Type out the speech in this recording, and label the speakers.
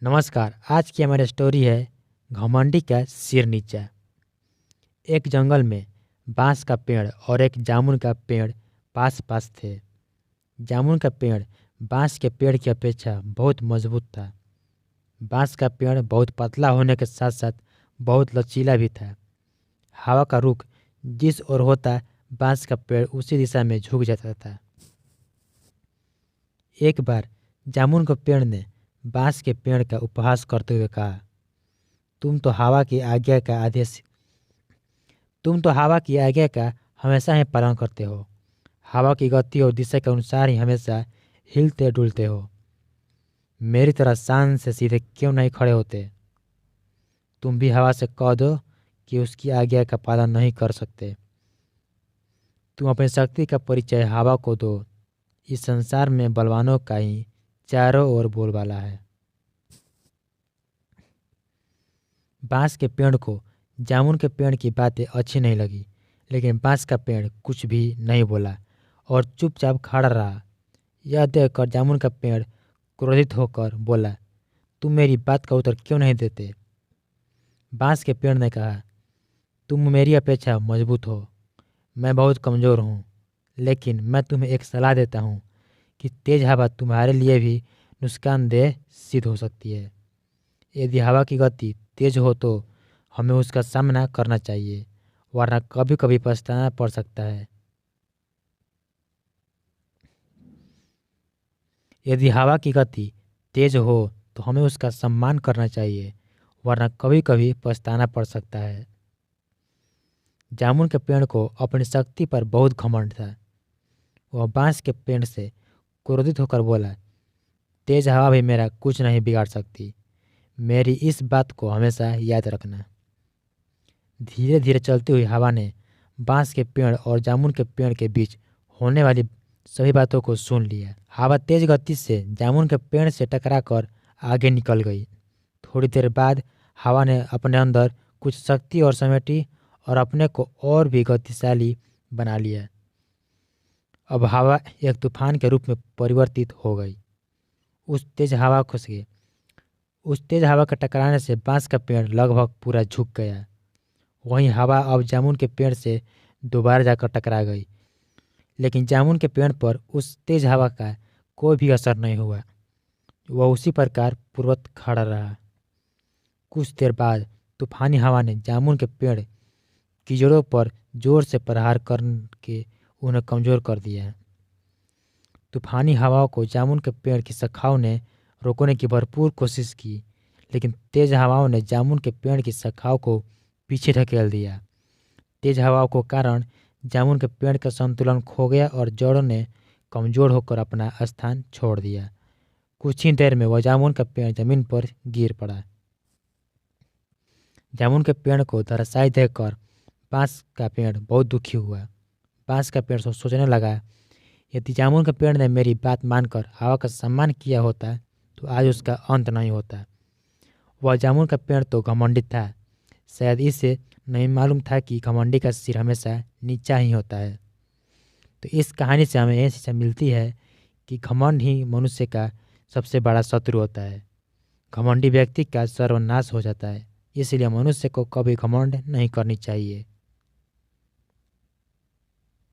Speaker 1: नमस्कार। आज की हमारी स्टोरी है घमंडी का सिर नीचा। एक जंगल में बांस का पेड़ और एक जामुन का पेड़ पास पास थे। जामुन का पेड़ बांस के पेड़ की अपेक्षा बहुत मजबूत था। बांस का पेड़ बहुत पतला होने के साथ साथ बहुत लचीला भी था। हवा का रुख जिस ओर होता, बांस का पेड़ उसी दिशा में झुक जाता था। एक बार जामुन के पेड़ ने बांस के पेड़ का उपहास करते हुए कहा, तुम तो हवा की आज्ञा का आदेश तुम तो हवा की आज्ञा का हमेशा ही पालन करते हो। हवा की गति और दिशा के अनुसार ही हमेशा हिलते डुलते हो। मेरी तरह शान से सीधे क्यों नहीं खड़े होते? तुम भी हवा से कह दो कि उसकी आज्ञा का पालन नहीं कर सकते। तुम अपनी शक्ति का परिचय हवा को दो। इस संसार में बलवानों का ही चारों ओर बोलबाला है। बांस के पेड़ को जामुन के पेड़ की बातें अच्छी नहीं लगी, लेकिन बांस का पेड़ कुछ भी नहीं बोला और चुपचाप खड़ा रहा। यह देखकर जामुन का पेड़ क्रोधित होकर बोला, तुम मेरी बात का उत्तर क्यों नहीं देते? बांस के पेड़ ने कहा, तुम मेरी अपेक्षा मजबूत हो, मैं बहुत कमज़ोर हूँ, लेकिन मैं तुम्हें एक सलाह देता हूँ कि तेज हवा तुम्हारे लिए भी नुकसानदेह सिद्ध हो सकती है। यदि हवा की गति तेज हो तो हमें उसका सामना करना चाहिए, वरना कभी कभी पछताना पड़ सकता है। यदि हवा की गति तेज हो तो हमें उसका सम्मान करना चाहिए, वरना कभी कभी पछताना पड़ सकता है। जामुन के पेड़ को अपनी शक्ति पर बहुत घमंड था। वह बांस के पेड़ से क्रोधित होकर बोला, तेज हवा भी मेरा कुछ नहीं बिगाड़ सकती। मेरी इस बात को हमेशा याद रखना। धीरे धीरे चलती हुई हवा ने बांस के पेड़ और जामुन के पेड़ के बीच होने वाली सभी बातों को सुन लिया। हवा तेज गति से जामुन के पेड़ से टकराकर आगे निकल गई। थोड़ी देर बाद हवा ने अपने अंदर कुछ शक्ति और समेटी और अपने को और भी गतिशाली बना लिया। अब हवा एक तूफान के रूप में परिवर्तित हो गई। उस तेज हवा के टकराने से बांस का पेड़ लगभग पूरा झुक गया। वहीं हवा अब जामुन के पेड़ से दोबारा जाकर टकरा गई, लेकिन जामुन के पेड़ पर उस तेज हवा का कोई भी असर नहीं हुआ। वह उसी प्रकार पूर्ववत खड़ा रहा। कुछ देर बाद तूफानी हवा ने जामुन के पेड़ की जड़ों पर जोर से प्रहार करके उन्हें कमजोर कर दिया। तूफानी हवाओं को जामुन के पेड़ की शाखाओं ने रोकने की भरपूर कोशिश की, लेकिन तेज हवाओं ने जामुन के पेड़ की शाखाओं को पीछे धकेल दिया। तेज हवाओं के कारण जामुन के पेड़ का संतुलन खो गया और जड़ों ने कमजोर होकर अपना स्थान छोड़ दिया। कुछ ही देर में वह जामुन का पेड़ जमीन पर गिर पड़ा। जामुन के पेड़ को धराशायी देखकर बांस का पेड़ बहुत दुखी हुआ। बांस का पेड़ सोचने लगा, यदि जामुन के पेड़ ने मेरी बात मानकर हवा का सम्मान किया होता तो आज उसका अंत नहीं होता। वह जामुन का पेड़ तो घमंडित था। शायद इसे नहीं मालूम था कि घमंडी का सिर हमेशा नीचा ही होता है। तो इस कहानी से हमें यह शिक्षा मिलती है कि घमंड ही मनुष्य का सबसे बड़ा शत्रु होता है। घमंडी व्यक्ति का सर्वनाश हो जाता है। इसलिए मनुष्य को कभी घमंड नहीं करनी चाहिए।